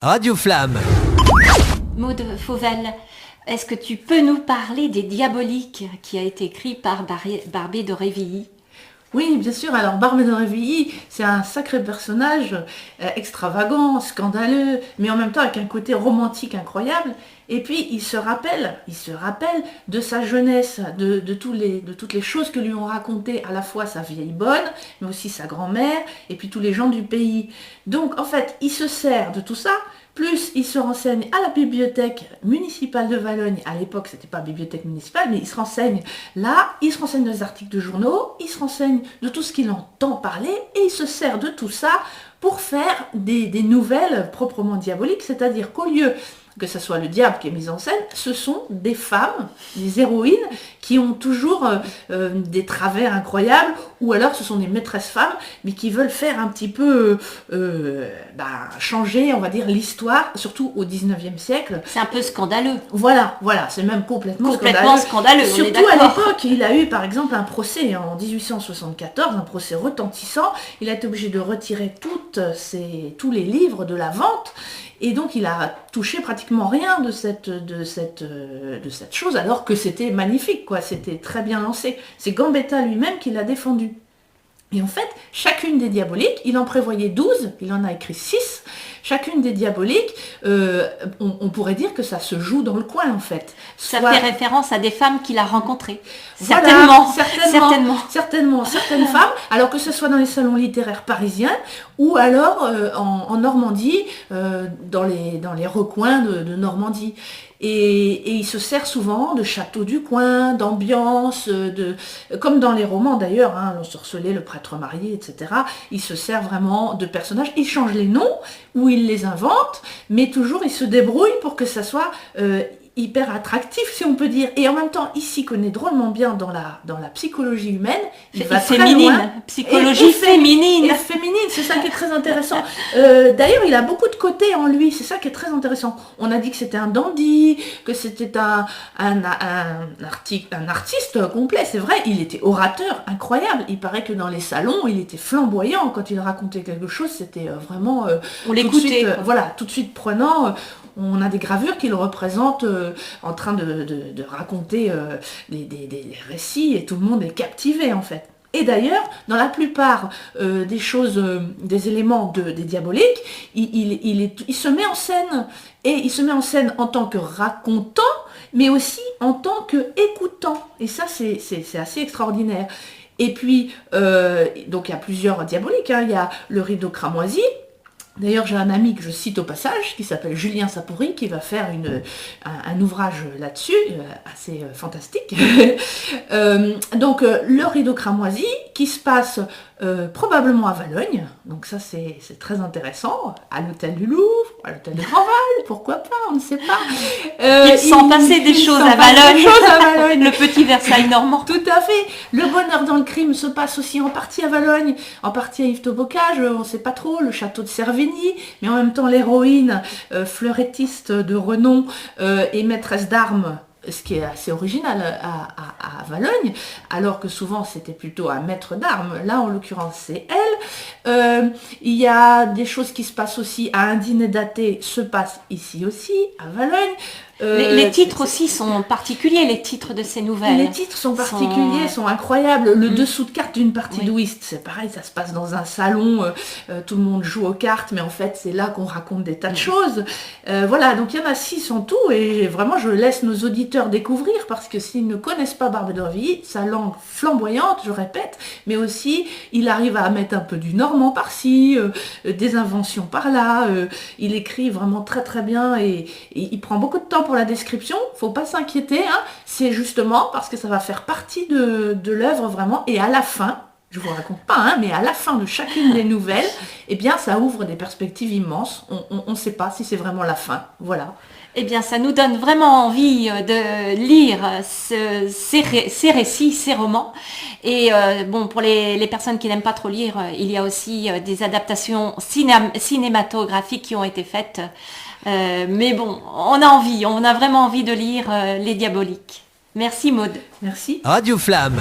Radio Flamme. Maud Fauvel, est-ce que tu peux nous parler des Diaboliques qui a été écrit par Barbé d'Aurevilly? Oui, bien sûr. Alors, Barbé d'Aurevilly, c'est un sacré personnage extravagant, scandaleux, mais en même temps avec un côté romantique incroyable. Et puis, il se rappelle de sa jeunesse, de toutes les choses que lui ont racontées à la fois sa vieille bonne, mais aussi sa grand-mère, et puis tous les gens du pays. Donc, en fait, il se sert de tout ça. Plus, il se renseigne à la bibliothèque municipale de Valogne. À l'époque, c'était pas bibliothèque municipale, mais il se renseigne là, il se renseigne dans les articles de journaux, il se renseigne de tout ce qu'il entend parler, et il se sert de tout ça pour faire des nouvelles proprement diaboliques, c'est-à-dire qu'au lieu que ce soit le diable qui est mis en scène, ce sont des femmes, des héroïnes, qui ont toujours des travers incroyables, ou alors ce sont des maîtresses femmes, mais qui veulent faire un petit peu changer, on va dire, l'histoire, surtout au 19e siècle. C'est un peu scandaleux. Voilà, c'est même complètement scandaleux. Surtout à l'époque, il a eu par exemple un procès en 1874, un procès retentissant, il a été obligé de retirer tous les livres de la vente, et donc il a touché pratiquement rien de cette chose, alors que c'était magnifique, quoi. C'était très bien lancé. C'est Gambetta lui-même qui l'a défendu. Et en fait, chacune des diaboliques, il en prévoyait 12, il en a écrit 6. Chacune des diaboliques, on pourrait dire que ça se joue dans le coin, en fait. Ça fait référence à des femmes qu'il a rencontrées. Voilà, certainement, certaines femmes, alors que ce soit dans les salons littéraires parisiens, ou alors en Normandie, dans les recoins de Normandie. Et il se sert souvent de châteaux du coin, d'ambiance, comme dans les romans d'ailleurs, l'ensorcelé, le prêtre marié, etc. Il se sert vraiment de personnages, il change les noms, ou il les invente, mais toujours il se débrouille pour que ça soit hyper attractif, si on peut dire. Et en même temps, il s'y connaît drôlement bien dans la psychologie humaine. Il va féminine, très loin. Psychologie féminine. Et féminine, c'est ça qui est très intéressant. D'ailleurs, il a beaucoup de côtés en lui, c'est ça qui est très intéressant. On a dit que c'était un dandy, que c'était un artiste complet. C'est vrai, il était orateur incroyable. Il paraît que dans les salons, il était flamboyant. Quand il racontait quelque chose, c'était vraiment... on l'écoutait. Tout de suite prenant... On a des gravures qui le représentent en train de raconter des récits, et tout le monde est captivé en fait. Et d'ailleurs, dans la plupart des choses, des éléments des diaboliques, il se met en scène. Et il se met en scène en tant que racontant, mais aussi en tant qu'écoutant. Et ça, c'est assez extraordinaire. Et puis, donc il y a plusieurs diaboliques. Il y a le rideau cramoisi. D'ailleurs, j'ai un ami que je cite au passage, qui s'appelle Julien Sapoury, qui va faire un ouvrage là-dessus, assez fantastique. Donc, le rideau cramoisi, qui se passe probablement à Valogne, donc ça c'est très intéressant, à l'hôtel du Louvre, à l'hôtel de Grandval, pourquoi pas, on ne sait pas. Il s'en passait des choses à Valogne, le petit Versailles normand. Tout à fait, le bonheur dans le crime se passe aussi en partie à Valogne, en partie à Yvetot-Bocage, on ne sait pas trop, le château de Servigny, mais en même temps l'héroïne, fleurettiste de renom et maîtresse d'armes, ce qui est assez original à Valogne, alors que souvent c'était plutôt un maître d'armes. Là, en l'occurrence, c'est elle. Il y a des choses qui se passent aussi à un dîner daté, se passent ici aussi, à Valogne. Les titres aussi sont particuliers, les titres de ces nouvelles. Les titres sont particuliers, sont incroyables. Le dessous de carte d'une partie de whist, c'est pareil, ça se passe dans un salon, tout le monde joue aux cartes, mais en fait c'est là qu'on raconte des tas de choses. Voilà, donc il y en a 6 en tout, et vraiment je laisse nos auditeurs découvrir, parce que s'ils ne connaissent pas Barbé d'Aurevilly, sa langue flamboyante, je répète, mais aussi il arrive à mettre un peu du normand par-ci, des inventions par-là, il écrit vraiment très très bien, et il prend beaucoup de temps pour la description, faut pas s'inquiéter, c'est justement parce que ça va faire partie de l'œuvre vraiment, et à la fin, je vous raconte pas, mais à la fin de chacune des nouvelles, eh bien ça ouvre des perspectives immenses, on ne sait pas si c'est vraiment la fin, voilà. Eh bien, ça nous donne vraiment envie de lire ces récits, ces romans. Et pour les personnes qui n'aiment pas trop lire, il y a aussi des adaptations cinématographiques qui ont été faites. Mais bon, on a vraiment envie de lire Les Diaboliques. Merci Maud. Merci. Radio Flamme.